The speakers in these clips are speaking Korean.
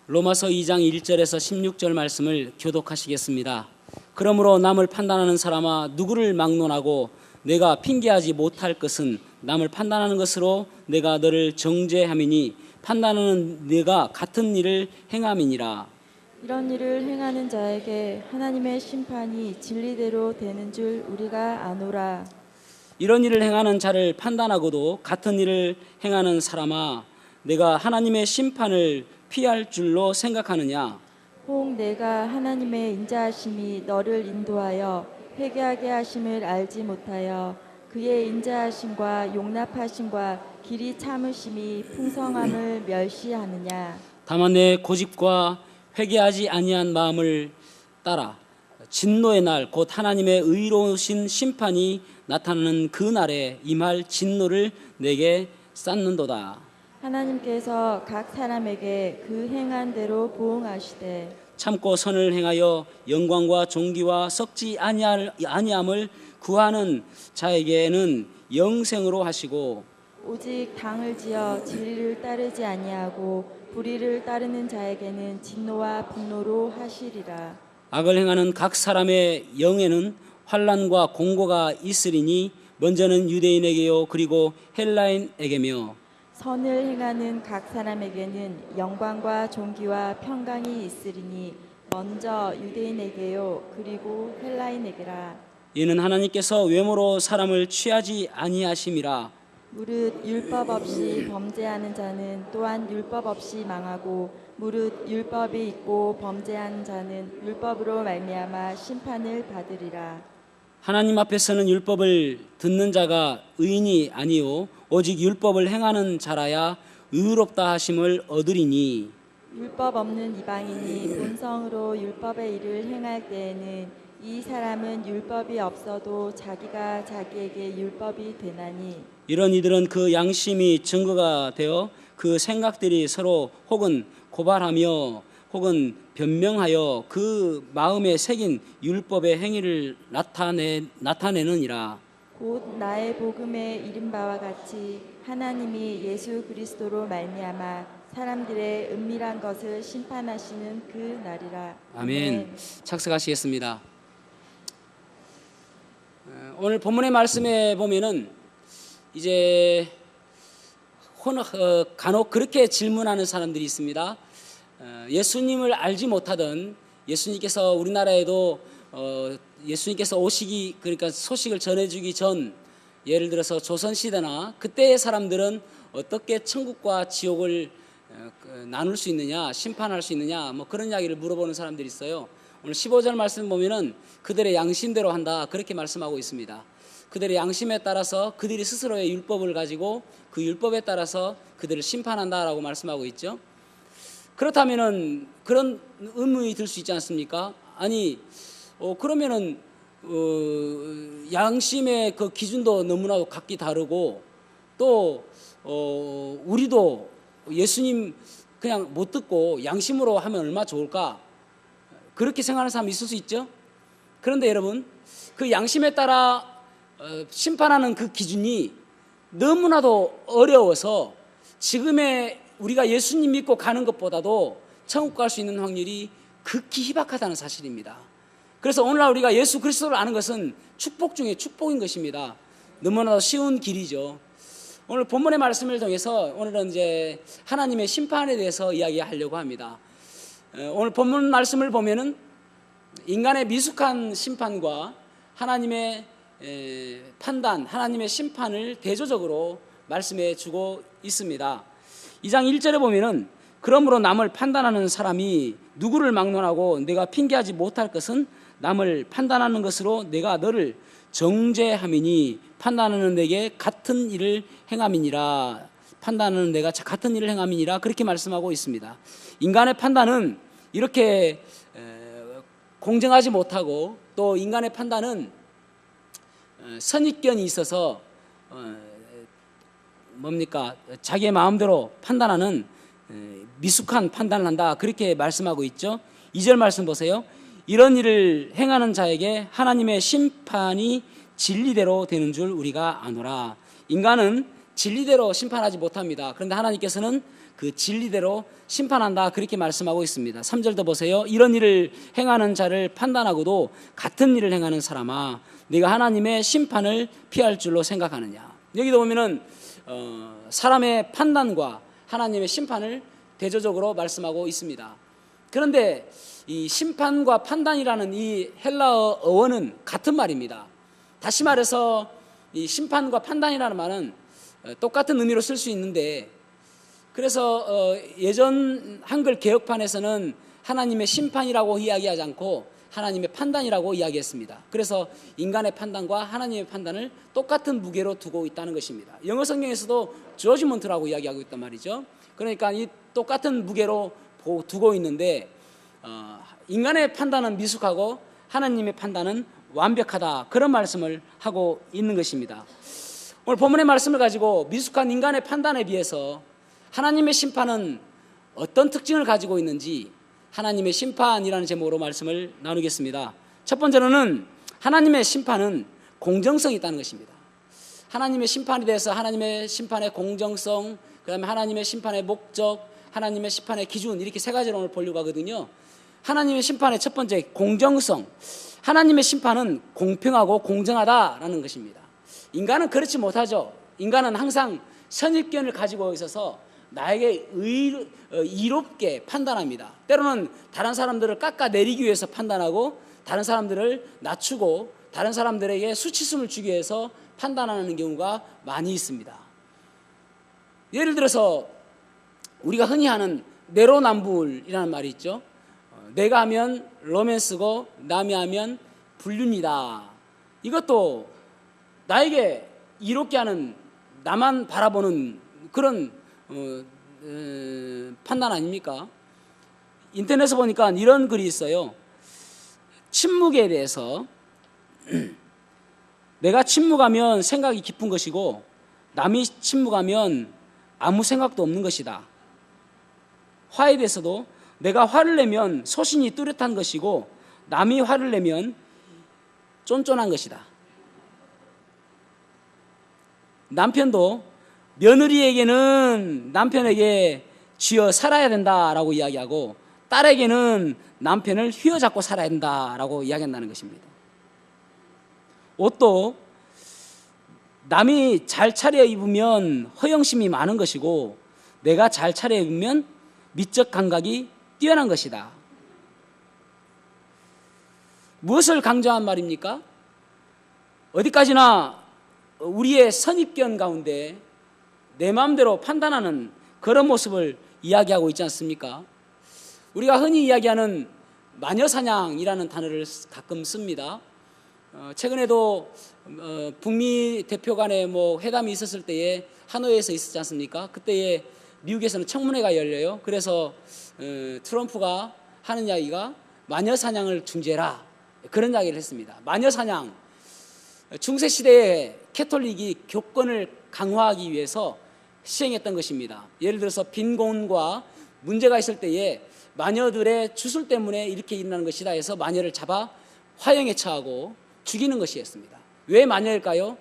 로마서 2장 1절에서 16절 말씀을 교독하시겠습니다. 그러므로 남을 판단하는 사람아, 누구를 막론하고 내가 핑계하지 못할 것은 남을 판단하는 것으로 내가 너를 정죄함이니 판단하는 네가 같은 일을 행함이니라. 이런 일을 행하는 자에게 하나님의 심판이 진리대로 되는 줄 우리가 아노라. 이런 일을 행하는 자를 판단하고도 같은 일을 행하는 사람아, 내가 하나님의 심판을 피할 줄로 생각하느냐? 혹 내가 하나님의 인자하심이 너를 인도하여 회개하게 하심을 알지 못하여 그의 인자하심과 용납하심과 길이 참으심이 풍성함을 멸시하느냐? 다만 내 고집과 회개하지 아니한 마음을 따라 진노의 날 곧 하나님의 의로우신 심판이 나타나는 그 날에 임할 진노를 내게 쌓는도다. 하나님께서 각 사람에게 그 행한 대로 보응하시되 참고 선을 행하여 영광과 존귀와 썩지 아니함을 구하는 자에게는 영생으로 하시고 오직 당을 지어 진리를 따르지 아니하고 불의를 따르는 자에게는 진노와 분노로 하시리라. 악을 행하는 각 사람의 영에는 환난과 공고가 있으리니 먼저는 유대인에게요 그리고 헬라인에게며 선을 행하는 각 사람에게는 영광과 존귀와 평강이 있으리니 먼저 유대인에게요 그리고 헬라인에게라. 이는 하나님께서 외모로 사람을 취하지 아니하심이라. 무릇 율법 없이 범죄하는 자는 또한 율법 없이 망하고 무릇 율법이 있고 범죄한 자는 율법으로 말미암아 심판을 받으리라. 하나님 앞에서는 율법을 듣는 자가 의인이 아니요 오직 율법을 행하는 자라야 의롭다 하심을 얻으리니. 율법 없는 이방인이 본성으로 율법의 일을 행할 때에는 이 사람은 율법이 없어도 자기가 자기에게 율법이 되나니. 이런 이들은 그 양심이 증거가 되어 그 생각들이 서로 혹은 고발하며 혹은 변명하여 그 마음에 새긴 율법의 행위를 나타내느니라. 곧 나의 복음에 이른 바와 같이 하나님이 예수 그리스도로 말미암아 사람들의 은밀한 것을 심판하시는 그 날이라. 아멘. 착석하시겠습니다. 오늘 본문의 말씀에 보면은 이제 간혹 그렇게 질문하는 사람들이 있습니다. 예수님을 알지 못하던 예수님께서 우리나라에도 예수님께서 오시기 그러니까 소식을 전해주기 전 예를 들어서 조선시대나 그때의 사람들은 어떻게 천국과 지옥을 나눌 수 있느냐 심판할 수 있느냐 뭐 그런 이야기를 물어보는 사람들이 있어요. 오늘 15절 말씀 보면은 그들의 양심대로 한다 그렇게 말씀하고 있습니다. 그들의 양심에 따라서 그들이 스스로의 율법을 가지고 그 율법에 따라서 그들을 심판한다라고 말씀하고 있죠. 그렇다면은 그런 의문이 들 수 있지 않습니까? 아니 그러면은 양심의 그 기준도 너무나도 각기 다르고 또 우리도 예수님 그냥 못 듣고 양심으로 하면 얼마나 좋을까? 그렇게 생각하는 사람이 있을 수 있죠. 그런데 여러분 그 양심에 따라 심판하는 그 기준이 너무나도 어려워서 지금의 우리가 예수님 믿고 가는 것보다도 천국 갈 수 있는 확률이 극히 희박하다는 사실입니다. 그래서 오늘날 우리가 예수 그리스도를 아는 것은 축복 중에 축복인 것입니다. 너무나도 쉬운 길이죠. 오늘 본문의 말씀을 통해서 오늘은 이제 하나님의 심판에 대해서 이야기하려고 합니다. 오늘 본문 말씀을 보면은 인간의 미숙한 심판과 하나님의 판단, 하나님의 심판을 대조적으로 말씀해 주고 있습니다. 2장 1절에 보면은 그러므로 남을 판단하는 사람이 누구를 막론하고 내가 핑계하지 못할 것은 남을 판단하는 것으로 내가 너를 정죄함이니 판단하는 내게 같은 일을 행함이니라. 판단하는 내가 같은 일을 행함이니라 그렇게 말씀하고 있습니다. 인간의 판단은 이렇게 공정하지 못하고 또 인간의 판단은 선입견이 있어서 뭡니까 자기의 마음대로 판단하는 미숙한 판단을 한다 그렇게 말씀하고 있죠. 2절 말씀 보세요. 이런 일을 행하는 자에게 하나님의 심판이 진리대로 되는 줄 우리가 아노라. 인간은 진리대로 심판하지 못합니다. 그런데 하나님께서는 그 진리대로 심판한다 그렇게 말씀하고 있습니다. 3절도 보세요. 이런 일을 행하는 자를 판단하고도 같은 일을 행하는 사람아 네가 하나님의 심판을 피할 줄로 생각하느냐. 여기도 보면은 사람의 판단과 하나님의 심판을 대조적으로 말씀하고 있습니다. 그런데 이 심판과 판단이라는 이 헬라어 어원은 같은 말입니다. 다시 말해서 이 심판과 판단이라는 말은 똑같은 의미로 쓸 수 있는데, 그래서 예전 한글 개혁판에서는 하나님의 심판이라고 이야기하지 않고 하나님의 판단이라고 이야기했습니다. 그래서 인간의 판단과 하나님의 판단을 똑같은 무게로 두고 있다는 것입니다. 영어 성경에서도 저지먼트라고 이야기하고 있단 말이죠. 그러니까 이 똑같은 무게로 두고 있는데 인간의 판단은 미숙하고 하나님의 판단은 완벽하다, 그런 말씀을 하고 있는 것입니다. 오늘 본문의 말씀을 가지고 미숙한 인간의 판단에 비해서 하나님의 심판은 어떤 특징을 가지고 있는지 하나님의 심판이라는 제목으로 말씀을 나누겠습니다. 첫 번째로는 하나님의 심판은 공정성이 있다는 것입니다. 하나님의 심판에 대해서 하나님의 심판의 공정성, 그 다음에 하나님의 심판의 목적, 하나님의 심판의 기준, 이렇게 세 가지로 오늘 보려고 하거든요. 하나님의 심판의 첫 번째 공정성, 하나님의 심판은 공평하고 공정하다라는 것입니다. 인간은 그렇지 못하죠. 인간은 항상 선입견을 가지고 있어서 나에게 이롭게 판단합니다. 때로는 다른 사람들을 깎아내리기 위해서 판단하고 다른 사람들을 낮추고 다른 사람들에게 수치심을 주기 위해서 판단하는 경우가 많이 있습니다. 예를 들어서 우리가 흔히 하는 내로남불이라는 말이 있죠. 내가 하면 로맨스고 남이 하면 불륜이다. 이것도 나에게 이롭게 하는, 나만 바라보는 그런 판단 아닙니까? 인터넷에 보니까 이런 글이 있어요. 침묵에 대해서 내가 침묵하면 생각이 깊은 것이고 남이 침묵하면 아무 생각도 없는 것이다. 화에 대해서도 내가 화를 내면 소신이 뚜렷한 것이고 남이 화를 내면 쫀쫀한 것이다. 남편도 며느리에게는 남편에게 쥐어 살아야 된다라고 이야기하고 딸에게는 남편을 휘어잡고 살아야 된다라고 이야기한다는 것입니다. 옷도 남이 잘 차려입으면 허영심이 많은 것이고 내가 잘 차려입으면 미적 감각이 뛰어난 것이다. 무엇을 강조한 말입니까? 어디까지나 우리의 선입견 가운데 내 마음대로 판단하는 그런 모습을 이야기하고 있지 않습니까? 우리가 흔히 이야기하는 마녀사냥이라는 단어를 가끔 씁니다. 최근에도 북미 대표 간의 회담이 있었을 때에 하노이에서 있었지 않습니까? 그때에 미국에서는 청문회가 열려요. 그래서 트럼프가 하는 이야기가 마녀사냥을 중재라, 그런 이야기를 했습니다. 마녀사냥, 중세시대에 캐톨릭이 교권을 강화하기 위해서 시행했던 것입니다. 예를 들어서 빈곤과 문제가 있을 때에 마녀들의 주술 때문에 이렇게 일어나는 것이다 해서 마녀를 잡아 화형에 처하고 죽이는 것이었습니다. 왜 마녀일까요?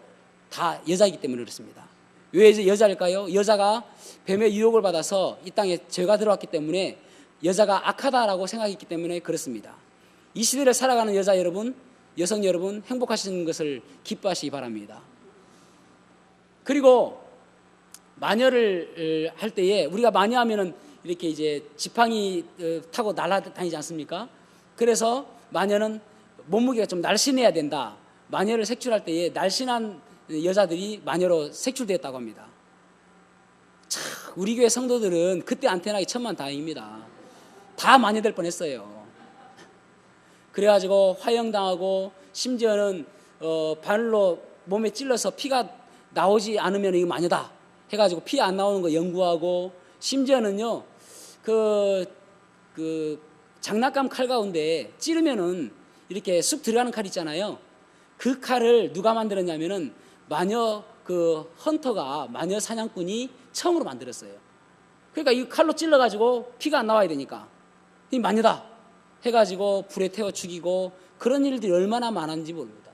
다 여자이기 때문에 그렇습니다. 왜 여자일까요? 여자가 뱀의 유혹을 받아서 이 땅에 죄가 들어왔기 때문에 여자가 악하다라고 생각했기 때문에 그렇습니다. 이 시대를 살아가는 여자 여러분, 여성 여러분, 행복하시는 것을 기뻐하시기 바랍니다. 그리고 마녀를 할 때에 우리가 마녀하면은 이렇게 이제 지팡이 타고 날아다니지 않습니까? 그래서 마녀는 몸무게가 좀 날씬해야 된다. 마녀를 색출할 때에 날씬한 여자들이 마녀로 색출되었다고 합니다. 참, 우리 교회 성도들은 그때 안테나기 천만다행입니다. 다 마녀 될 뻔했어요. 그래가지고 화형당하고 심지어는 발로 몸에 찔러서 피가 나오지 않으면 이거 마녀다 해가지고 피 안 나오는 거 연구하고, 심지어는요 그 장난감 칼 가운데 찌르면은 이렇게 쑥 들어가는 칼 있잖아요. 그 칼을 누가 만들었냐면은 마녀 헌터가, 마녀 사냥꾼이 처음으로 만들었어요. 그러니까 이 칼로 찔러가지고 피가 안 나와야 되니까 이 마녀다 해가지고 불에 태워 죽이고, 그런 일들이 얼마나 많았는지 모릅니다.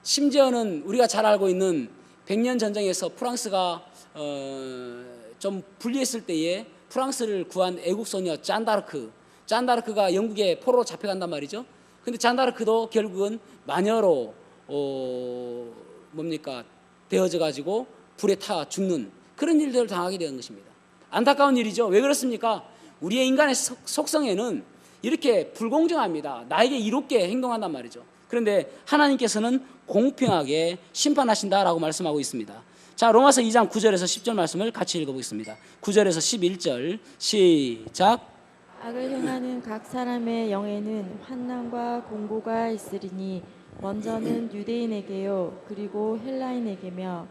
심지어는 우리가 잘 알고 있는 100년 전쟁에서 프랑스가 좀 불리했을 때에 프랑스를 구한 애국 소녀 잔다르크가 영국에 포로로 잡혀간단 말이죠. 근데 잔다르크도 결국은 마녀로 되어져 가지고 불에 타 죽는 그런 일들을 당하게 되는 것입니다. 안타까운 일이죠. 왜 그렇습니까? 우리의 인간의 속성에는 이렇게 불공정합니다. 나에게 이롭게 행동한단 말이죠. 그런데 하나님께서는 공평하게 심판하신다라고 말씀하고 있습니다. 자, 로마서 2장 9절에서 10절 말씀을 같이 읽어보겠습니다. 9절에서 11절 시작. 악을 행하는 각 사람의 영에는 환난과 공고가 있으리니 먼저는 유대인에게요 그리고 헬라인에게며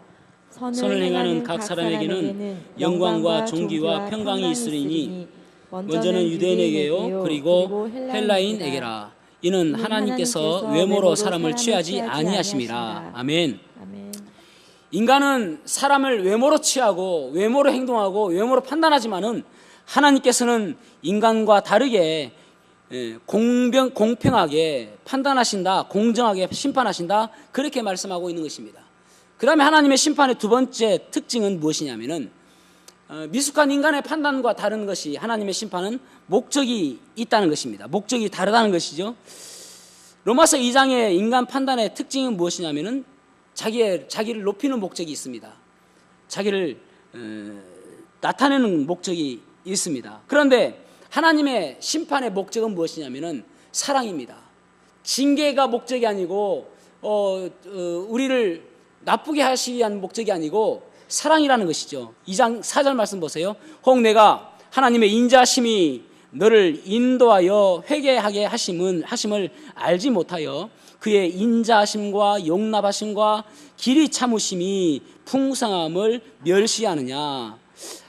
선을 행하는 각 사람에게는 영광과 존귀와 평강이 있으리니 먼저는 유대인에게요 그리고 헬라인에게라. 이는 하나님께서 외모로 사람을 취하지 아니하심이라. 아멘. 아멘. 인간은 사람을 외모로 취하고 외모로 행동하고 외모로 판단하지만은 하나님께서는 인간과 다르게 공평하게 판단하신다, 공정하게 심판하신다, 그렇게 말씀하고 있는 것입니다. 그 다음에 하나님의 심판의 두 번째 특징은 무엇이냐면은 미숙한 인간의 판단과 다른 것이 하나님의 심판은 목적이 있다는 것입니다. 목적이 다르다는 것이죠. 로마서 2장의 인간 판단의 특징은 무엇이냐면은 자기를 높이는 목적이 있습니다. 자기를 나타내는 목적이 있습니다. 그런데 하나님의 심판의 목적은 무엇이냐면은 사랑입니다. 징계가 목적이 아니고 우리를 나쁘게 하시기 위한 목적이 아니고 사랑이라는 것이죠. 2장 4절 말씀 보세요. 혹 내가 하나님의 인자심이 너를 인도하여 회개하게 하심을 알지 못하여 그의 인자하심과 용납하심과 길이 참으심이 풍성함을 멸시하느냐.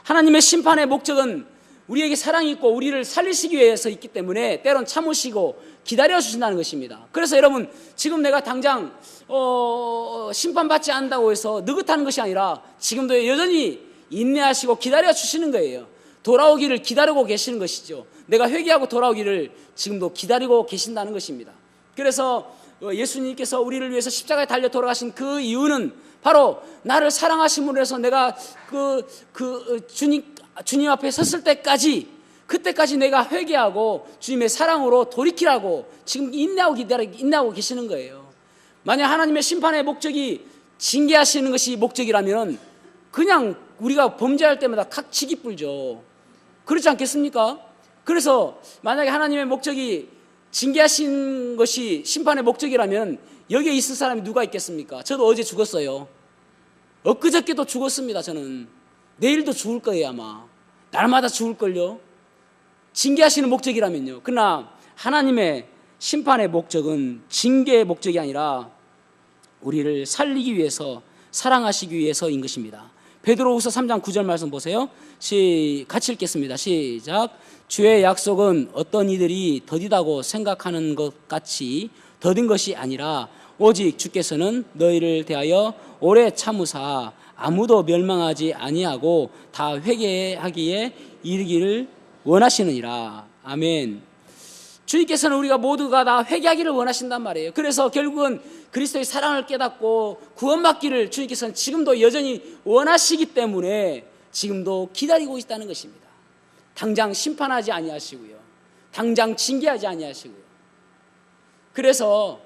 하나님의 심판의 목적은 우리에게 사랑이 있고 우리를 살리시기 위해서 있기 때문에 때론 참으시고 기다려주신다는 것입니다. 그래서 여러분, 지금 내가 당장 심판받지 않는다고 해서 느긋하는 것이 아니라 지금도 여전히 인내하시고 기다려주시는 거예요. 돌아오기를 기다리고 계시는 것이죠. 내가 회개하고 돌아오기를 지금도 기다리고 계신다는 것입니다. 그래서 예수님께서 우리를 위해서 십자가에 달려 돌아가신 그 이유는 바로 나를 사랑하심으로 해서 내가 주님 앞에 섰을 때까지, 그때까지 내가 회개하고 주님의 사랑으로 돌이키라고 지금 인내하고 계시는 거예요. 만약 하나님의 심판의 목적이 징계하시는 것이 목적이라면 그냥 우리가 범죄할 때마다 각치기 뿔죠. 그렇지 않겠습니까? 그래서 만약에 하나님의 목적이 징계하신 것이 심판의 목적이라면 여기에 있을 사람이 누가 있겠습니까? 저도 어제 죽었어요. 엊그저께도 죽었습니다. 저는 내일도 죽을 거예요. 아마 날마다 죽을걸요. 징계하시는 목적이라면요. 그러나 하나님의 심판의 목적은 징계의 목적이 아니라 우리를 살리기 위해서, 사랑하시기 위해서인 것입니다. 베드로후서 3장 9절 말씀 보세요. 같이 읽겠습니다. 시작. 주의 약속은 어떤 이들이 더디다고 생각하는 것 같이 더딘 것이 아니라 오직 주께서는 너희를 대하여 오래 참으사 아무도 멸망하지 아니하고 다 회개하기에 이르기를 원하시느니라. 아멘. 주님께서는 우리가 모두가 다 회개하기를 원하신단 말이에요. 그래서 결국은 그리스도의 사랑을 깨닫고 구원받기를 주님께서는 지금도 여전히 원하시기 때문에 지금도 기다리고 있다는 것입니다. 당장 심판하지 아니하시고요, 당장 징계하지 아니하시고요. 그래서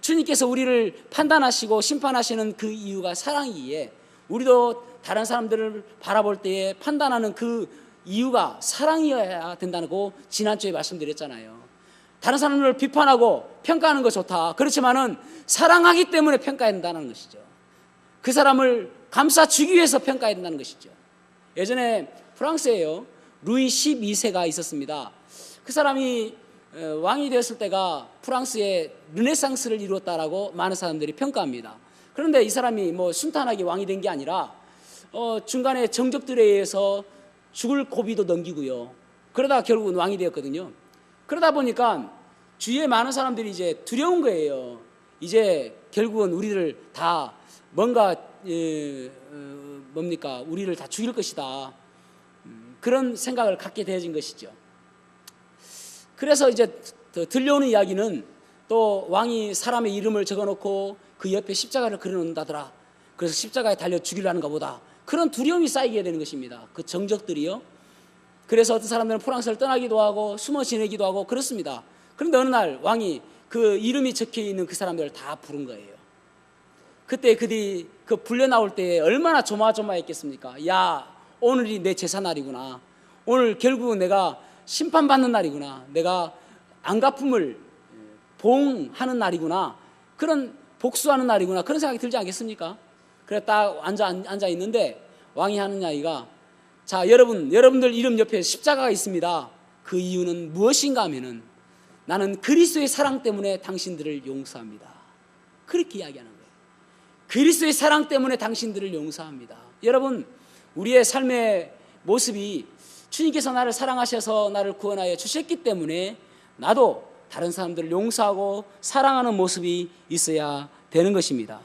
주님께서 우리를 판단하시고 심판하시는 그 이유가 사랑이기에 우리도 다른 사람들을 바라볼 때에 판단하는 그 이유가 사랑이어야 된다고 지난주에 말씀드렸잖아요. 다른 사람을 비판하고 평가하는 거 좋다. 그렇지만은 사랑하기 때문에 평가해야 된다는 것이죠. 그 사람을 감싸주기 위해서 평가해야 된다는 것이죠. 예전에 프랑스에요, 루이 12세가 있었습니다. 그 사람이 왕이 되었을 때가 프랑스의 르네상스를 이루었다라고 많은 사람들이 평가합니다. 그런데 이 사람이 순탄하게 왕이 된 게 아니라 중간에 정적들에 의해서 죽을 고비도 넘기고요. 그러다가 결국은 왕이 되었거든요. 그러다 보니까 주위에 많은 사람들이 이제 두려운 거예요. 이제 결국은 우리를 다 우리를 다 죽일 것이다. 그런 생각을 갖게 되어진 것이죠. 그래서 이제 들려오는 이야기는 또 왕이 사람의 이름을 적어놓고 그 옆에 십자가를 그려놓는다더라. 그래서 십자가에 달려 죽이려는가 보다. 그런 두려움이 쌓이게 되는 것입니다. 그 정적들이요. 그래서 어떤 사람들은 프랑스를 떠나기도 하고 숨어 지내기도 하고 그렇습니다. 그런데 어느 날 왕이 그 이름이 적혀 있는 그 사람들을 다 부른 거예요. 그때 그들이 그 불려 나올 때 얼마나 조마조마했겠습니까? 야, 오늘이 내 제사 날이구나. 오늘 결국은 내가 심판받는 날이구나. 내가 안갚음을 봉하는 날이구나. 그런 복수하는 날이구나. 그런 생각이 들지 않겠습니까? 그래 딱 앉아 있는데 왕이 하는 이야기가, 자, 여러분들 이름 옆에 십자가가 있습니다. 그 이유는 무엇인가 하면은 나는 그리스도의 사랑 때문에 당신들을 용서합니다. 그렇게 이야기하는 거예요. 그리스도의 사랑 때문에 당신들을 용서합니다. 여러분, 우리의 삶의 모습이 주님께서 나를 사랑하셔서 나를 구원하여 주셨기 때문에 나도 다른 사람들을 용서하고 사랑하는 모습이 있어야 되는 것입니다.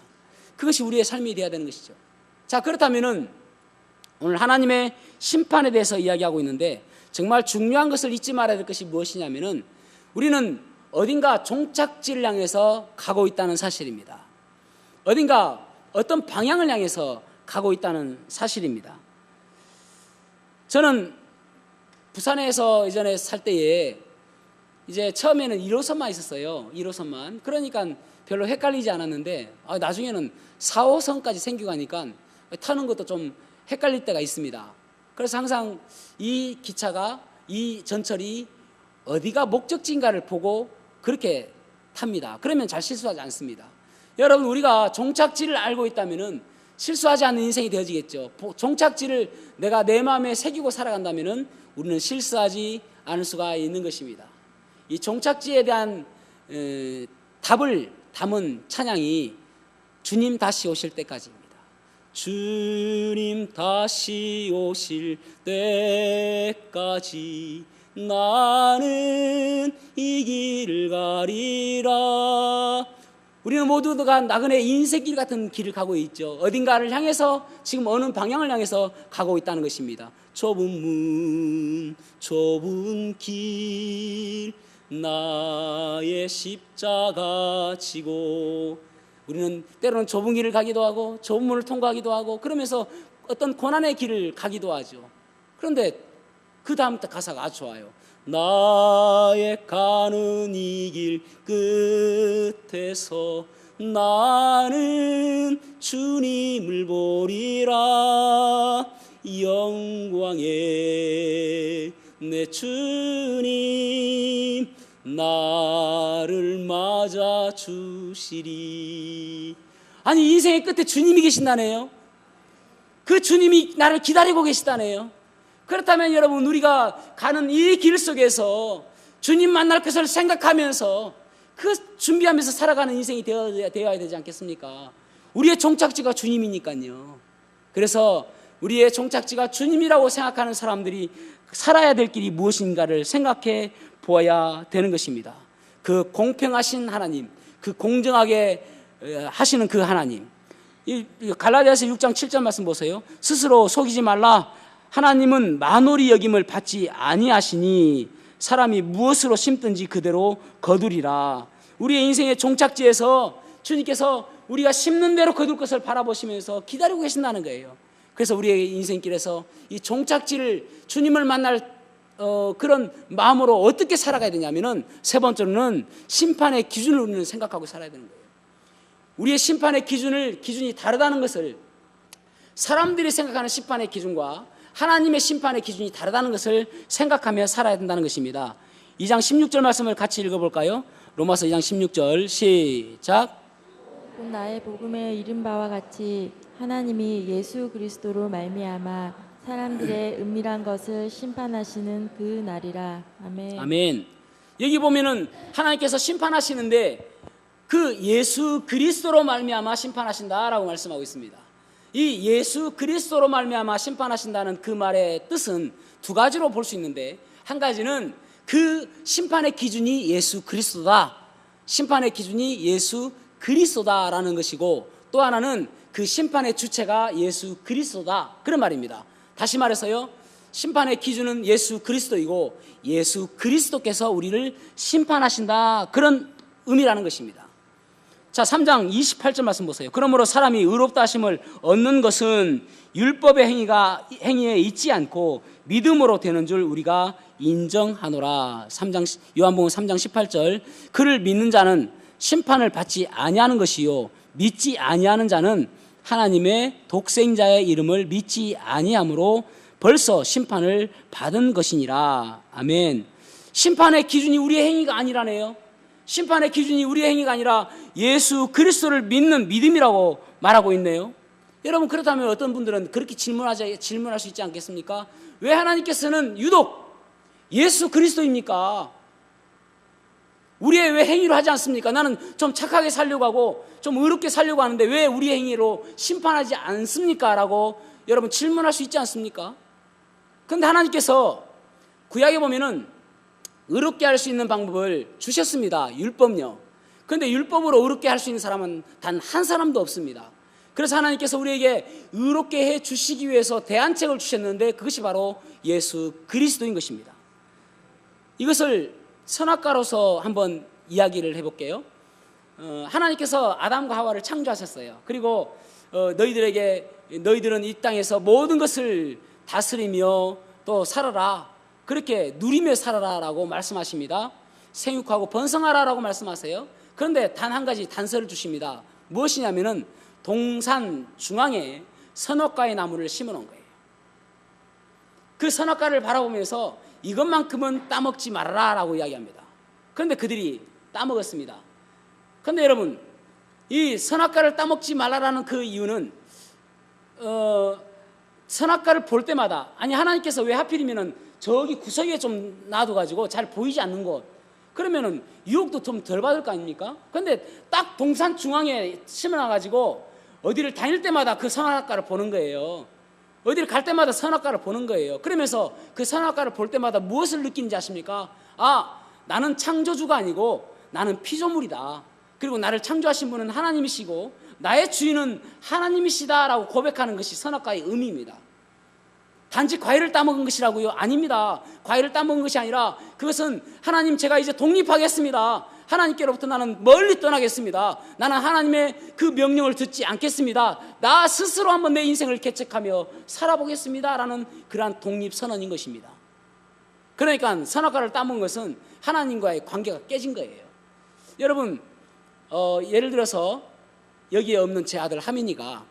그것이 우리의 삶이 되어야 되는 것이죠. 자, 그렇다면은 오늘 하나님의 심판에 대해서 이야기하고 있는데 정말 중요한 것을 잊지 말아야 될 것이 무엇이냐면은 우리는 어딘가 종착지를 향해서 가고 있다는 사실입니다. 어딘가 어떤 방향을 향해서 가고 있다는 사실입니다. 저는 부산에서 예전에 살 때에 이제 처음에는 1호선만 있었어요. 1호선만. 그러니까 별로 헷갈리지 않았는데 나중에는 4호선까지 생겨가니까 타는 것도 좀 헷갈릴 때가 있습니다. 그래서 항상 이 기차가, 이 전철이 어디가 목적지인가를 보고 그렇게 탑니다. 그러면 잘 실수하지 않습니다. 여러분, 우리가 종착지를 알고 있다면은 실수하지 않는 인생이 되어지겠죠. 종착지를 내가 내 마음에 새기고 살아간다면은 우리는 실수하지 않을 수가 있는 것입니다. 이 종착지에 대한 답을 담은 찬양이 주님 다시 오실 때까지입니다. 주님 다시 오실 때까지 나는 이 길을 가리라. 우리는 모두가 나그네 인생길 같은 길을 가고 있죠. 어딘가를 향해서, 지금 어느 방향을 향해서 가고 있다는 것입니다. 좁은 문, 좁은 길, 나의 십자가 지고. 우리는 때로는 좁은 길을 가기도 하고 좁은 문을 통과하기도 하고 그러면서 어떤 고난의 길을 가기도 하죠. 그런데 그 다음 가사가 아주 좋아요. 나의 가는 이 길 끝에서 나는 주님을 보리라. 영광의 내 주님 나를 맞아 주시리. 아니, 인생의 끝에 주님이 계신다네요. 그 주님이 나를 기다리고 계시다네요. 그렇다면 여러분, 우리가 가는 이 길 속에서 주님 만날 것을 생각하면서 그 준비하면서 살아가는 인생이 되어야 되지 않겠습니까? 우리의 종착지가 주님이니까요. 그래서 우리의 종착지가 주님이라고 생각하는 사람들이 살아야 될 길이 무엇인가를 생각해 보아야 되는 것입니다. 그 공평하신 하나님, 그 공정하게 하시는 그 하나님. 이 갈라디아서 6장 7절 말씀 보세요. 스스로 속이지 말라. 하나님은 만홀히 여김을 받지 아니하시니 사람이 무엇으로 심든지 그대로 거두리라. 우리의 인생의 종착지에서 주님께서 우리가 심는 대로 거둘 것을 바라보시면서 기다리고 계신다는 거예요. 그래서 우리의 인생길에서 이 종착지를, 주님을 만날 그런 마음으로 어떻게 살아가야 되냐면은, 세 번째로는 심판의 기준을 우리는 생각하고 살아야 되는 거예요. 우리의 심판의 기준이 다르다는 것을, 사람들이 생각하는 심판의 기준과 하나님의 심판의 기준이 다르다는 것을 생각하며 살아야 된다는 것입니다. 2장 16절 말씀을 같이 읽어볼까요? 로마서 2장 16절 시작. 곧 나의 복음에 이른 바와 같이 하나님이 예수 그리스도로 말미암아 사람들의 은밀한 것을 심판하시는 그 날이라. 아멘. 아멘. 여기 보면은 하나님께서 심판하시는데 그 예수 그리스도로 말미암아 심판하신다라고 말씀하고 있습니다. 이 예수 그리스도로 말미암아 심판하신다는 그 말의 뜻은 두 가지로 볼 수 있는데, 한 가지는 그 심판의 기준이 예수 그리스도다. 심판의 기준이 예수 그리스도다라는 것이고, 또 하나는 그 심판의 주체가 예수 그리스도다. 그런 말입니다. 다시 말해서요, 심판의 기준은 예수 그리스도이고 예수 그리스도께서 우리를 심판하신다. 그런 의미라는 것입니다. 자, 3장 28절 말씀 보세요. 그러므로 사람이 의롭다 하심을 얻는 것은 율법의 행위에 있지 않고 믿음으로 되는 줄 우리가 인정하노라. 요한복음 3장 18절. 그를 믿는 자는 심판을 받지 아니하는 것이요 믿지 아니하는 자는 하나님의 독생자의 이름을 믿지 아니함으로 벌써 심판을 받은 것이니라. 아멘. 심판의 기준이 우리의 행위가 아니라네요. 심판의 기준이 우리의 행위가 아니라 예수 그리스도를 믿는 믿음이라고 말하고 있네요. 여러분, 그렇다면 어떤 분들은 그렇게 질문할 수 있지 않겠습니까? 왜 하나님께서는 유독 예수 그리스도입니까? 우리의 왜 행위로 하지 않습니까? 나는 좀 착하게 살려고 하고 좀 의롭게 살려고 하는데 왜 우리의 행위로 심판하지 않습니까? 라고 여러분 질문할 수 있지 않습니까? 그런데 하나님께서 구약에 보면은 의롭게 할 수 있는 방법을 주셨습니다. 율법요. 그런데 율법으로 의롭게 할 수 있는 사람은 단 한 사람도 없습니다. 그래서 하나님께서 우리에게 의롭게 해 주시기 위해서 대안책을 주셨는데 그것이 바로 예수 그리스도인 것입니다. 이것을 선악과로서 한번 이야기를 해볼게요. 하나님께서 아담과 하와를 창조하셨어요. 그리고 너희들은 이 땅에서 모든 것을 다스리며 또 살아라, 그렇게 누리며 살아라라고 말씀하십니다. 생육하고 번성하라라고 말씀하세요. 그런데 단 한 가지 단서를 주십니다. 무엇이냐면은 동산 중앙에 선악과의 나무를 심어놓은 거예요. 그 선악과를 바라보면서 이것만큼은 따먹지 말아라라고 이야기합니다. 그런데 그들이 따먹었습니다. 그런데 여러분, 이 선악과를 따먹지 말아라는 그 이유는 선악과를 볼 때마다, 아니 하나님께서 왜 하필이면은 저기 구석에 좀 놔둬가지고 잘 보이지 않는 곳, 그러면은 유혹도 좀 덜 받을 거 아닙니까? 그런데 딱 동산 중앙에 심어놔가지고 어디를 다닐 때마다 그 선악과를 보는 거예요. 어디를 갈 때마다 선악과를 보는 거예요. 그러면서 그 선악과를 볼 때마다 무엇을 느끼는지 아십니까? 아, 나는 창조주가 아니고 나는 피조물이다. 그리고 나를 창조하신 분은 하나님이시고 나의 주인은 하나님이시다라고 고백하는 것이 선악과의 의미입니다. 단지 과일을 따먹은 것이라고요? 아닙니다. 과일을 따먹은 것이 아니라 그것은 하나님, 제가 이제 독립하겠습니다. 하나님께로부터 나는 멀리 떠나겠습니다. 나는 하나님의 그 명령을 듣지 않겠습니다. 나 스스로 한번 내 인생을 개척하며 살아보겠습니다 라는 그러한 독립선언인 것입니다. 그러니까 선악과를 따먹은 것은 하나님과의 관계가 깨진 거예요. 여러분, 예를 들어서 여기에 없는 제 아들 하민이가,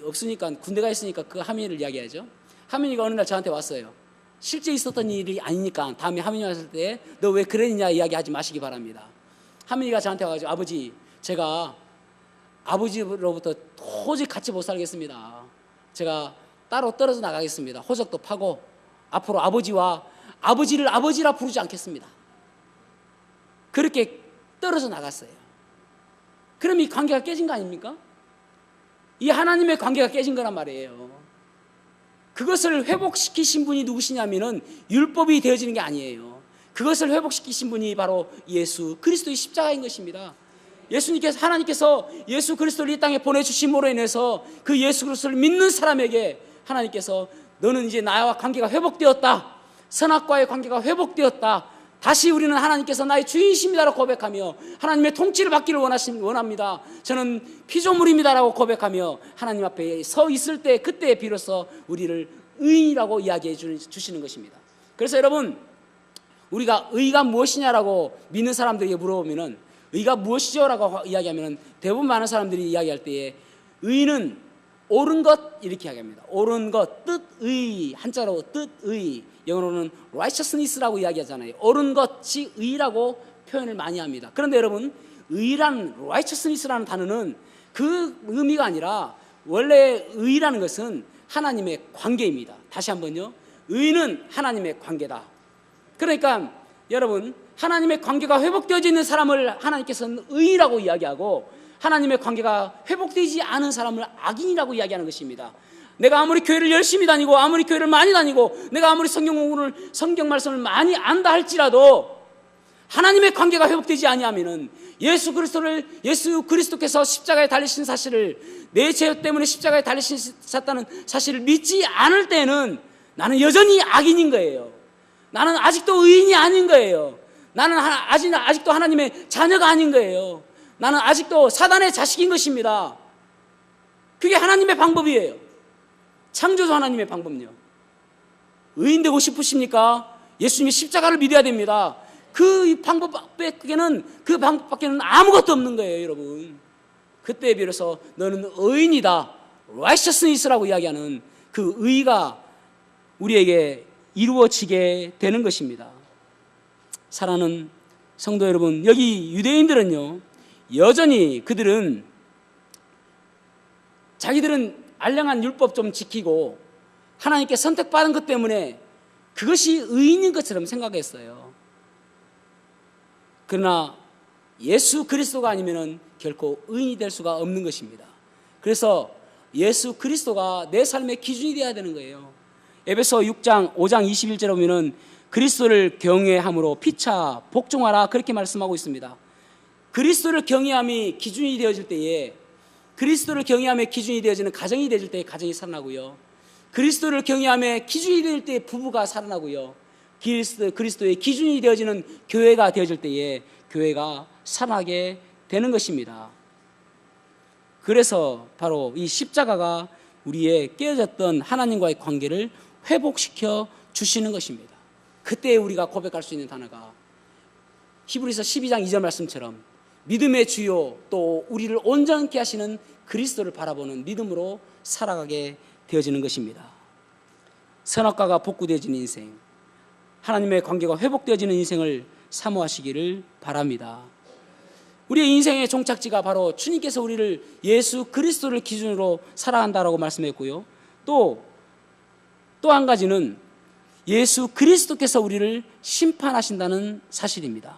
없으니까 군대가 있으니까 그 하민이를 이야기하죠. 하민이가 어느 날 저한테 왔어요. 실제 있었던 일이 아니니까 다음에 하민이 왔을 때 너 왜 그랬냐 이야기하지 마시기 바랍니다. 하민이가 저한테 와가지고, 아버지, 제가 아버지로부터 도저히 같이 못 살겠습니다. 제가 따로 떨어져 나가겠습니다. 호적도 파고 앞으로 아버지를 아버지라 부르지 않겠습니다. 그렇게 떨어져 나갔어요. 그럼 이 관계가 깨진 거 아닙니까? 이 하나님의 관계가 깨진 거란 말이에요. 그것을 회복시키신 분이 누구시냐면은 율법이 되어지는 게 아니에요. 그것을 회복시키신 분이 바로 예수 그리스도의 십자가인 것입니다. 하나님께서 예수 그리스도를 이 땅에 보내주심으로 인해서 그 예수 그리스도를 믿는 사람에게 하나님께서 너는 이제 나와 관계가 회복되었다, 선악과의 관계가 회복되었다, 다시 우리는 하나님께서 나의 주인이십니다라고 고백하며 하나님의 통치를 받기를 원합니다. 저는 피조물입니다라고 고백하며 하나님 앞에 서 있을 때, 그때 비로소 우리를 의인이라고 이야기해 주시는 것입니다. 그래서 여러분, 우리가 의가 무엇이냐라고 믿는 사람들에게 물어보면은 의가 무엇이죠? 라고 이야기하면은 대부분 많은 사람들이 이야기할 때에 의는 옳은 것 이렇게 이야기합니다. 옳은 것, 뜻의, 한자로 뜻의, 영어로는 righteousness라고 이야기하잖아요. 옳은 것이 의라고 표현을 많이 합니다. 그런데 여러분, 의란 righteousness라는 단어는 그 의미가 아니라 원래 의라는 것은 하나님의 관계입니다. 다시 한번요. 의는 하나님의 관계다. 그러니까 여러분, 하나님의 관계가 회복되어져 있는 사람을 하나님께서는 의라고 이야기하고 하나님의 관계가 회복되지 않은 사람을 악인이라고 이야기하는 것입니다. 내가 아무리 교회를 열심히 다니고 아무리 교회를 많이 다니고 내가 아무리 성경 말씀을 많이 안다 할지라도 하나님의 관계가 회복되지 아니하면은 예수 그리스도께서 십자가에 달리신 사실을, 내 죄 때문에 십자가에 달리셨다는 사실을 믿지 않을 때는 나는 여전히 악인인 거예요. 나는 아직도 의인이 아닌 거예요. 나는 아직도 하나님의 자녀가 아닌 거예요. 나는 아직도 사단의 자식인 것입니다. 그게 하나님의 방법이에요. 창조주 하나님의 방법요. 의인 되고 싶으십니까? 예수님의 십자가를 믿어야 됩니다. 그 방법밖에는 아무것도 없는 거예요, 여러분. 그때에 비로소 너는 의인이다, righteousness라고 이야기하는 그 의가 우리에게 이루어지게 되는 것입니다. 사랑하는 성도 여러분, 여기 유대인들은요, 여전히 자기들은 알량한 율법 좀 지키고 하나님께 선택받은 것 때문에 그것이 의인인 것처럼 생각했어요. 그러나 예수 그리스도가 아니면은 결코 의인이 될 수가 없는 것입니다. 그래서 예수 그리스도가 내 삶의 기준이 되어야 되는 거예요. 에베소 5장 21절에 보면은 그리스도를 경외함으로 피차 복종하라, 그렇게 말씀하고 있습니다. 그리스도를 경외함이 기준이 되어질 때에, 그리스도를 경외함의 기준이 되어지는 가정이 되어질 때에 가정이 살아나고요, 그리스도를 경외함의 기준이 될 때에 부부가 살아나고요, 그리스도의 기준이 되어지는 교회가 되어질 때에 교회가 살아나게 되는 것입니다. 그래서 바로 이 십자가가 우리의 깨어졌던 하나님과의 관계를 회복시켜 주시는 것입니다. 그때 우리가 고백할 수 있는 단어가 히브리서 12장 2절 말씀처럼 믿음의 주요 또 우리를 온전케 하시는 그리스도를 바라보는 믿음으로 살아가게 되어지는 것입니다. 선악과가 복구되어지는 인생, 하나님의 관계가 회복되어지는 인생을 사모하시기를 바랍니다. 우리의 인생의 종착지가 바로 주님께서 우리를 예수 그리스도를 기준으로 살아간다라고 말씀했고요, 또 한 가지는 예수 그리스도께서 우리를 심판하신다는 사실입니다.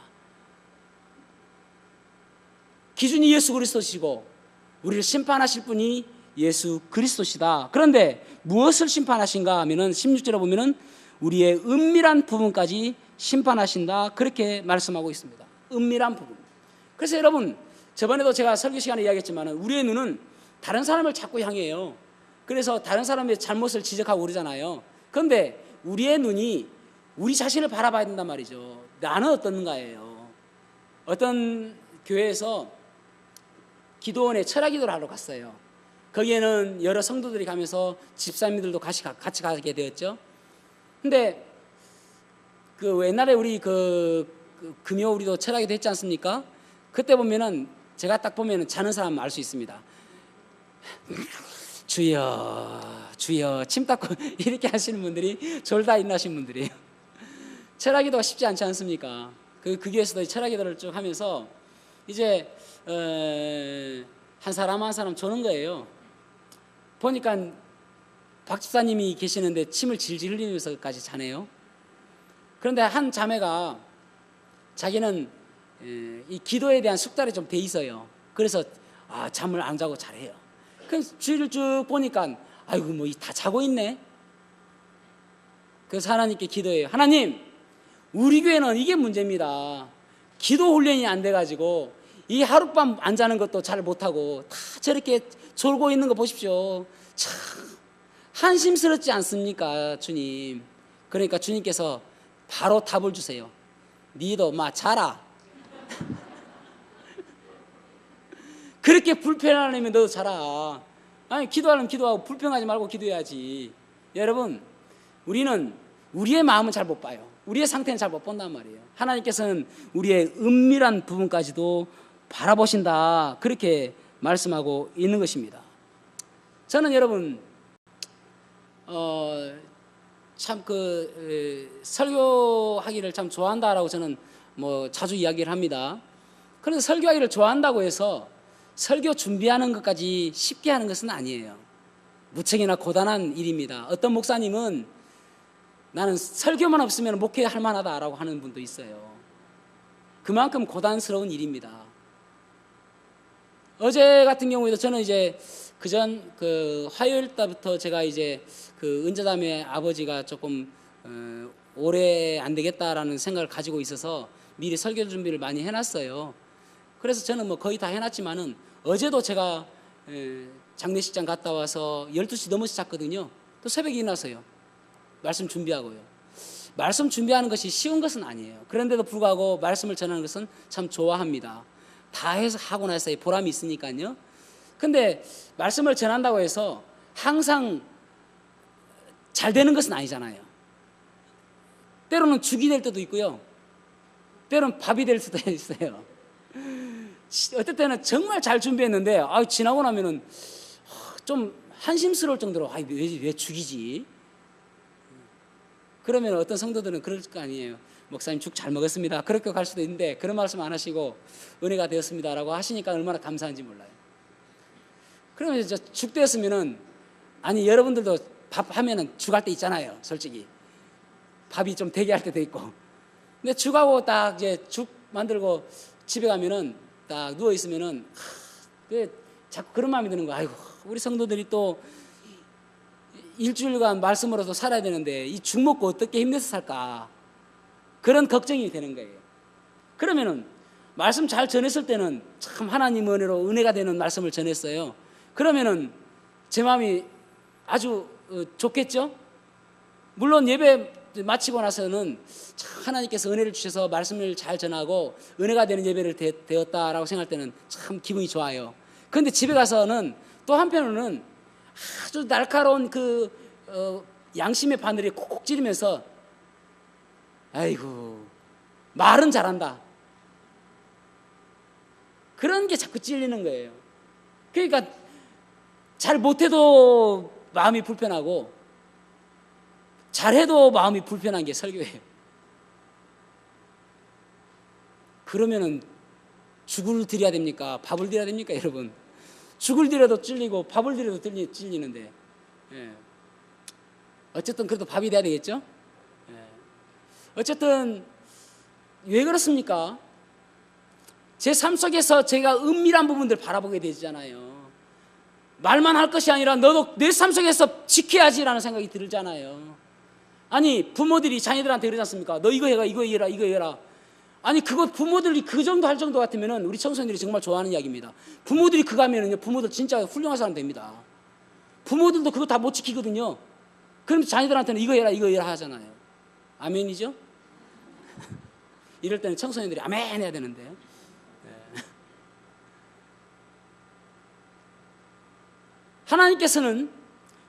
기준이 예수 그리스도시고 우리를 심판하실 분이 예수 그리스도시다. 그런데 무엇을 심판하신가 하면은 16절에 보면은 우리의 은밀한 부분까지 심판하신다, 그렇게 말씀하고 있습니다. 은밀한 부분. 그래서 여러분, 저번에도 제가 설교 시간에 이야기했지만 우리의 눈은 다른 사람을 자꾸 향해요. 그래서 다른 사람의 잘못을 지적하고 그러잖아요. 그런데 우리의 눈이 우리 자신을 바라봐야 된단 말이죠. 나는 어떤가예요. 어떤 교회에서 기도원에 철학 기도를 하러 갔어요. 거기에는 여러 성도들이 가면서 집사님들도 같이 가게 되었죠. 근데 그 옛날에 우리 금요 우리도 철학 기도 했지 않습니까? 그때 보면은 제가 딱 보면은 자는 사람 알 수 있습니다. 주여 주여 침 닦고 이렇게 하시는 분들이 졸다 일어나신 분들이에요. 철학 기도가 쉽지 않지 않습니까? 그 교회에서도 철학 기도를 쭉 하면서 이제 한 사람 한 사람 조는 거예요. 보니까 박 집사님이 계시는데 침을 질질 흘리면서까지 자네요. 그런데 한 자매가 자기는 이 기도에 대한 숙달이 좀 돼 있어요. 그래서 잠을 안 자고 잘해요. 그래서 주위를 쭉 보니까 아이고 뭐 다 자고 있네. 그래서 하나님께 기도해요. 하나님, 우리 교회는 이게 문제입니다. 기도 훈련이 안 돼가지고 이 하룻밤 안 자는 것도 잘 못하고 다 저렇게 졸고 있는 거 보십시오. 참 한심스럽지 않습니까, 주님? 그러니까 주님께서 바로 답을 주세요. 니도 자라. 그렇게 불편하려면 너도 자라. 아니, 기도하려면 기도하고 불평하지 말고 기도해야지. 여러분, 우리는 우리의 마음은 잘 못 봐요. 우리의 상태는 잘 못 본단 말이에요. 하나님께서는 우리의 은밀한 부분까지도 바라보신다, 그렇게 말씀하고 있는 것입니다. 저는 여러분 참 설교하기를 참 좋아한다라고 저는 자주 이야기를 합니다. 그런데 설교하기를 좋아한다고 해서 설교 준비하는 것까지 쉽게 하는 것은 아니에요. 무척이나 고단한 일입니다. 어떤 목사님은 나는 설교만 없으면 목회할 만하다라고 하는 분도 있어요. 그만큼 고단스러운 일입니다. 어제 같은 경우에도 저는 이제 화요일 때부터 제가 이제 은자담의 아버지가 조금 오래 안 되겠다라는 생각을 가지고 있어서 미리 설교 준비를 많이 해놨어요. 그래서 저는 거의 다 해놨지만은 어제도 제가 장례식장 갔다 와서 12시 넘어서 잤거든요. 또 새벽에 일어나서요. 말씀 준비하고요. 말씀 준비하는 것이 쉬운 것은 아니에요. 그런데도 불구하고 말씀을 전하는 것은 참 좋아합니다. 다 해서 하고 나서 보람이 있으니까요. 근데 말씀을 전한다고 해서 항상 잘 되는 것은 아니잖아요. 때로는 죽이 될 때도 있고요. 때로는 밥이 될 수도 있어요. 어떨 때는 정말 잘 준비했는데 지나고 나면은 좀 한심스러울 정도로 왜 죽이지? 그러면 어떤 성도들은 그럴 거 아니에요. 목사님 죽 잘 먹었습니다. 그렇게 갈 수도 있는데 그런 말씀 안 하시고 은혜가 되었습니다라고 하시니까 얼마나 감사한지 몰라요. 그러면 이제 죽 되었으면은 여러분들도 밥 하면은 죽할 때 있잖아요. 솔직히 밥이 좀 되게 할 때도 있고. 근데 죽하고 딱 이제 죽 만들고 집에 가면은 딱 누워 있으면은 자꾸 그런 마음이 드는 거야. 아이고 우리 성도들이 또 일주일간 말씀으로도 살아야 되는데 이 죽 먹고 어떻게 힘내서 살까? 그런 걱정이 되는 거예요. 그러면은 말씀 잘 전했을 때는 참 하나님 은혜로 은혜가 되는 말씀을 전했어요. 그러면은 제 마음이 아주 좋겠죠? 물론 예배 마치고 나서는 참 하나님께서 은혜를 주셔서 말씀을 잘 전하고 은혜가 되는 예배를 되었다라고 생각할 때는 참 기분이 좋아요. 그런데 집에 가서는 또 한편으로는 아주 날카로운 양심의 바늘이 콕콕 찌르면서 아이고 말은 잘한다. 그런 게 자꾸 찔리는 거예요. 그러니까 잘 못해도 마음이 불편하고 잘해도 마음이 불편한 게 설교예요. 그러면은 죽을 드려야 됩니까? 밥을 드려야 됩니까? 여러분 죽을 드려도 찔리고 밥을 드려도 찔리는데 어쨌든 그래도 밥이 돼야 되겠죠? 어쨌든 왜 그렇습니까? 제 삶 속에서 제가 은밀한 부분들 바라보게 되잖아요. 말만 할 것이 아니라 너도 내 삶 속에서 지켜야지라는 생각이 들잖아요. 부모들이 자녀들한테 그러지 않습니까? 너 이거 해라, 이거 해라, 이거 해라. 그거 부모들이 그 정도 할 정도 같으면은 우리 청소년들이 정말 좋아하는 이야기입니다. 부모들이 그거 하면은요, 부모들 진짜 훌륭한 사람 됩니다. 부모들도 그거 다 못 지키거든요. 그럼 자녀들한테는 이거 해라, 이거 해라 하잖아요. 아멘이죠? 이럴 때는 청소년들이 아멘 해야 되는데요. 하나님께서는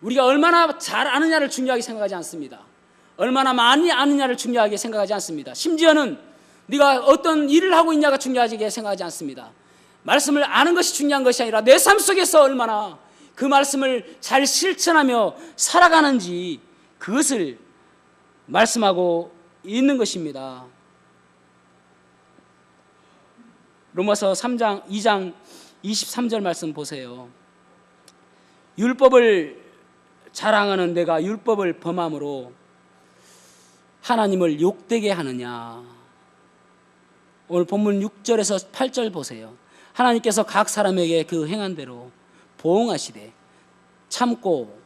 우리가 얼마나 잘 아느냐를 중요하게 생각하지 않습니다. 얼마나 많이 아느냐를 중요하게 생각하지 않습니다. 심지어는 네가 어떤 일을 하고 있냐가 중요하게 생각하지 않습니다. 말씀을 아는 것이 중요한 것이 아니라 내 삶 속에서 얼마나 그 말씀을 잘 실천하며 살아가는지 그것을 말씀하고 있는 것입니다. 로마서 2장 23절 말씀 보세요. 율법을 자랑하는 내가 율법을 범함으로 하나님을 욕되게 하느냐. 오늘 본문 6절에서 8절 보세요. 하나님께서 각 사람에게 그 행한 대로 보응하시되 참고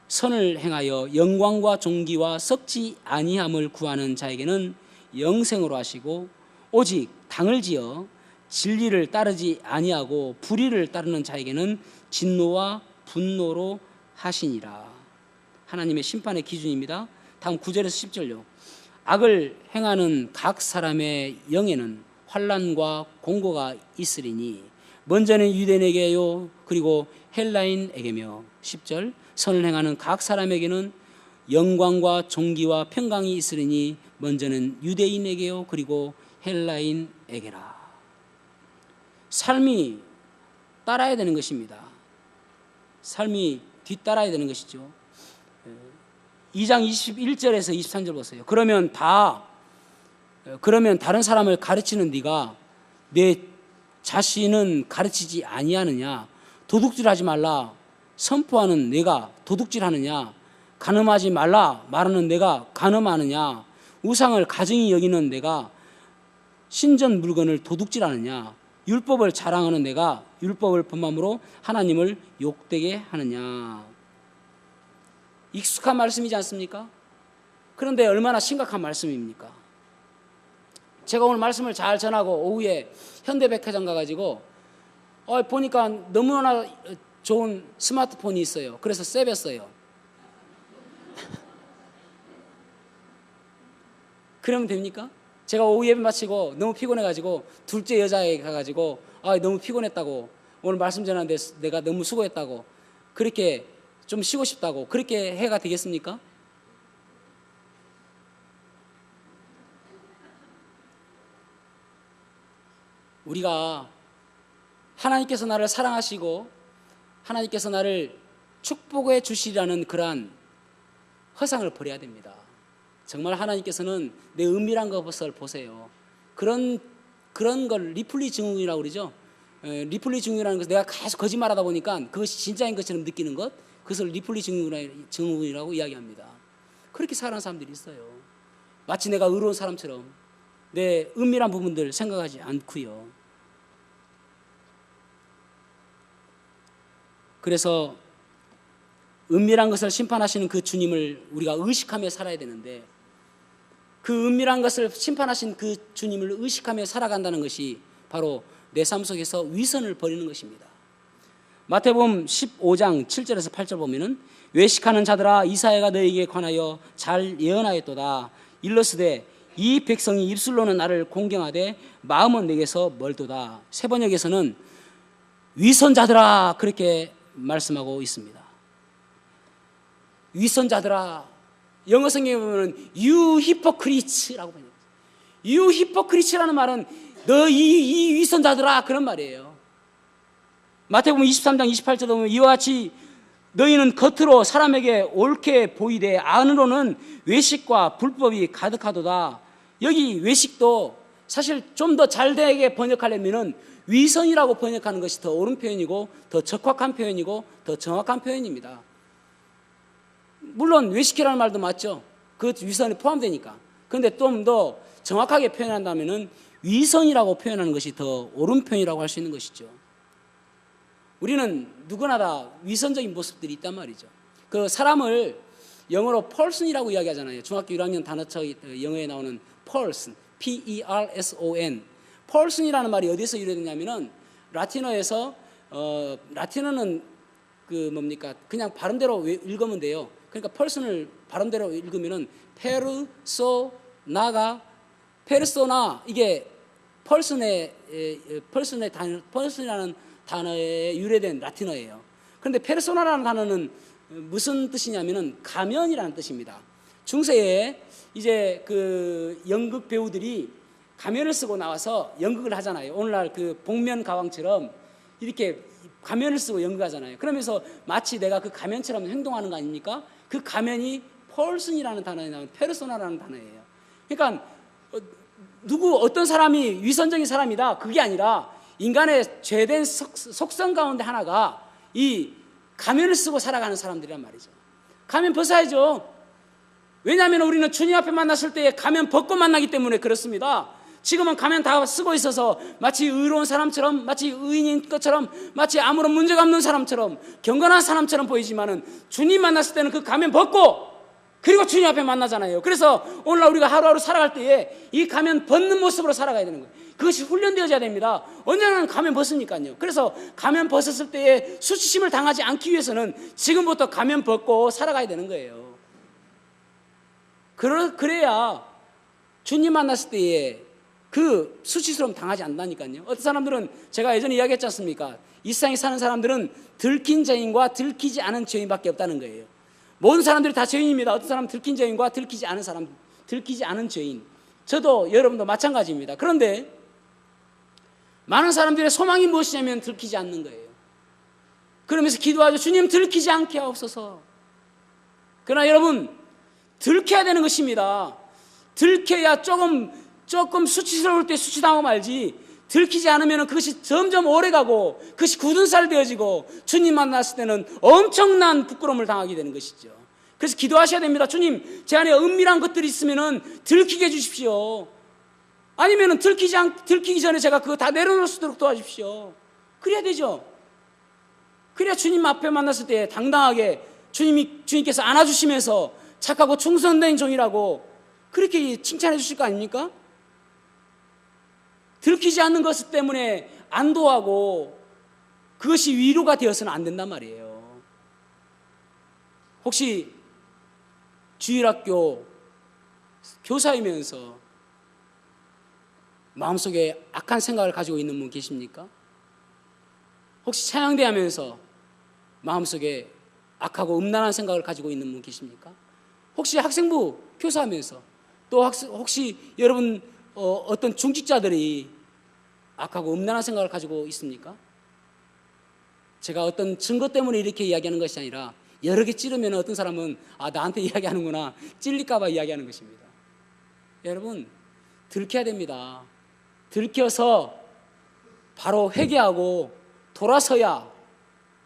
선을 행하여 영광과 존귀와 썩지 아니함을 구하는 자에게는 영생으로 하시고 오직 당을 지어 진리를 따르지 아니하고 불의를 따르는 자에게는 진노와 분노로 하시니라. 하나님의 심판의 기준입니다. 다음 9절에서 10절요. 악을 행하는 각 사람의 영에는 환난과 공고가 있으리니 먼저는 유대인에게요 그리고 헬라인에게며 10절 선을 행하는 각 사람에게는 영광과 존귀와 평강이 있으리니 먼저는 유대인에게요 그리고 헬라인에게라. 삶이 따라야 되는 것입니다. 삶이 뒤따라야 되는 것이죠. 2장 21절에서 23절 보세요. 그러면 다른 사람을 가르치는 네가 내 자신은 가르치지 아니하느냐? 도둑질하지 말라 선포하는 내가 도둑질하느냐? 간음하지 말라 말하는 내가 간음하느냐? 우상을 가증히 여기는 내가 신전 물건을 도둑질하느냐? 율법을 자랑하는 내가 율법을 범함으로 하나님을 욕되게 하느냐? 익숙한 말씀이지 않습니까? 그런데 얼마나 심각한 말씀입니까? 제가 오늘 말씀을 잘 전하고 오후에 현대백화점 가가지고 보니까 너무나 좋은 스마트폰이 있어요. 그래서 세볐어요. 그러면 됩니까? 제가 오후 예배 마치고 너무 피곤해가지고 둘째 여자에게 가가지고 너무 피곤했다고, 오늘 말씀 전하는데 내가 너무 수고했다고, 그렇게 좀 쉬고 싶다고, 그렇게 해가 되겠습니까? 우리가 하나님께서 나를 사랑하시고 하나님께서 나를 축복해 주시라는 그러한 허상을 버려야 됩니다. 정말 하나님께서는 내 은밀한 것을 보세요. 그런 걸 리플리 증후군이라고 그러죠. 리플리 증후군이라는 것은 내가 계속 거짓말하다 보니까 그것이 진짜인 것처럼 느끼는 것, 그것을 리플리 증후군이라고 이야기합니다. 그렇게 살아가는 사람들이 있어요. 마치 내가 의로운 사람처럼 내 은밀한 부분들 생각하지 않고요. 그래서 은밀한 것을 심판하시는 그 주님을 우리가 의식하며 살아야 되는데, 그 은밀한 것을 심판하신 그 주님을 의식하며 살아간다는 것이 바로 내 삶 속에서 위선을 버리는 것입니다. 마태복음 15장 7절에서 8절 보면은, 외식하는 자들아 이사야가 너에게 관하여 잘 예언하였도다. 일러스되 이 백성이 입술로는 나를 공경하되 마음은 내게서 멀도다. 세 번역에서는 위선자들아 그렇게 말씀하고 있습니다. 위선자들아, 영어 성경에 보면 you hypocrite라고 번역해요. you hypocrite라는 말은 너 이 위선자들아 그런 말이에요. 마태복음 23장 28절에 보면 이와 같이 너희는 겉으로 사람에게 옳게 보이되 안으로는 외식과 불법이 가득하도다. 여기 외식도 사실 좀 더 잘되게 번역하려면은 위선이라고 번역하는 것이 더 옳은 표현이고 더 적확한 표현이고 더 정확한 표현입니다. 물론 외식이라는 말도 맞죠. 그 위선에 포함되니까. 그런데 좀 더 정확하게 표현한다면은 위선이라고 표현하는 것이 더 옳은 표현이라고 할 수 있는 것이죠. 우리는 누구나 다 위선적인 모습들이 있단 말이죠. 그 사람을 영어로 person이라고 이야기하잖아요. 중학교 1학년 단어册 영어에 나오는 person, P-E-R-S-O-N. person이라는 말이 어디서 유래됐냐면은 라틴어에서 라틴어는 그 뭡니까? 그냥 발음대로 읽으면 돼요. 그러니까 person을 발음대로 읽으면은 페르소나가 페르소나, 이게 person이라는 단어에 유래된 라틴어예요. 그런데 페르소나라는 단어는 무슨 뜻이냐면은 가면이라는 뜻입니다. 중세에 이제 그 연극 배우들이 가면을 쓰고 나와서 연극을 하잖아요. 오늘날 그 복면 가왕처럼 이렇게 가면을 쓰고 연극하잖아요. 그러면서 마치 내가 그 가면처럼 행동하는 거 아닙니까? 그 가면이 펄슨이라는 단어에 나오는 페르소나라는 단어예요. 그러니까 어떤 사람이 위선적인 사람이다 그게 아니라 인간의 죄된 속성 가운데 하나가 이 가면을 쓰고 살아가는 사람들이란 말이죠. 가면 벗어야죠. 왜냐하면 우리는 주님 앞에 만났을 때 가면 벗고 만나기 때문에 그렇습니다. 지금은 가면 다 쓰고 있어서 마치 의로운 사람처럼, 마치 의인인 것처럼, 마치 아무런 문제가 없는 사람처럼, 경건한 사람처럼 보이지만은 주님 만났을 때는 그 가면 벗고 그리고 주님 앞에 만나잖아요. 그래서 오늘날 우리가 하루하루 살아갈 때에 이 가면 벗는 모습으로 살아가야 되는 거예요. 그것이 훈련되어져야 됩니다. 언제나 가면 벗으니까요. 그래서 가면 벗었을 때에 수치심을 당하지 않기 위해서는 지금부터 가면 벗고 살아가야 되는 거예요. 그래야 주님 만났을 때에 그 수치스러움 당하지 않는다니까요. 어떤 사람들은 제가 예전에 이야기했지 않습니까? 이 세상에 사는 사람들은 들킨 죄인과 들키지 않은 죄인밖에 없다는 거예요. 모든 사람들이 다 죄인입니다. 어떤 사람은 들킨 죄인과 들키지 않은 사람, 들키지 않은 죄인. 저도 여러분도 마찬가지입니다. 그런데 많은 사람들의 소망이 무엇이냐면 들키지 않는 거예요. 그러면서 기도하죠. 주님 들키지 않게 하옵소서. 그러나 여러분 들켜야 되는 것입니다. 들켜야 조금 수치스러울 때 수치당하고 말지, 들키지 않으면 그것이 점점 오래가고 그것이 굳은 살 되어지고 주님 만났을 때는 엄청난 부끄러움을 당하게 되는 것이죠. 그래서 기도하셔야 됩니다. 주님, 제 안에 은밀한 것들이 있으면 들키게 해주십시오. 아니면 들키기 전에 제가 그거 다 내려놓을 수 있도록 도와주십시오. 그래야 되죠. 그래야 주님 앞에 만났을 때 당당하게 주님께서 안아주시면서 착하고 충성된 종이라고 그렇게 칭찬해 주실 거 아닙니까? 들키지 않는 것 때문에 안도하고 그것이 위로가 되어서는 안 된단 말이에요. 혹시 주일학교 교사이면서 마음속에 악한 생각을 가지고 있는 분 계십니까? 혹시 찬양대 하면서 마음속에 악하고 음란한 생각을 가지고 있는 분 계십니까? 혹시 학생부 교사하면서 또 혹시 여러분 어떤 중직자들이 악하고 음란한 생각을 가지고 있습니까? 제가 어떤 증거 때문에 이렇게 이야기하는 것이 아니라 여러 개 찌르면 어떤 사람은 나한테 이야기하는구나 찔릴까 봐 이야기하는 것입니다. 여러분 들켜야 됩니다. 들켜서 바로 회개하고 돌아서야,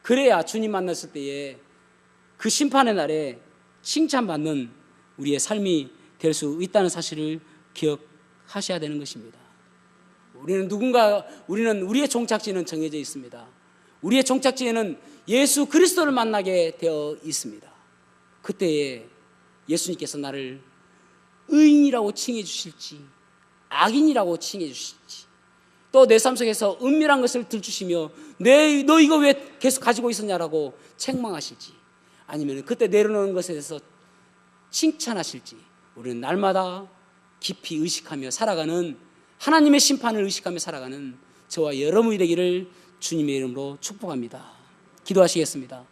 그래야 주님 만났을 때에 그 심판의 날에 칭찬받는 우리의 삶이 될 수 있다는 사실을 기억하셔야 되는 것입니다. 우리는 우리의 종착지는 정해져 있습니다. 우리의 종착지에는 예수 그리스도를 만나게 되어 있습니다. 그때에 예수님께서 나를 의인이라고 칭해 주실지 악인이라고 칭해 주실지, 또 내 삶 속에서 은밀한 것을 들추시며 너 이거 왜 계속 가지고 있었냐라고 책망하실지, 아니면 그때 내려놓은 것에 대해서 칭찬하실지, 우리는 날마다 깊이 의식하며 살아가는, 하나님의 심판을 의식하며 살아가는 저와 여러분이 되기를 주님의 이름으로 축복합니다. 기도하시겠습니다.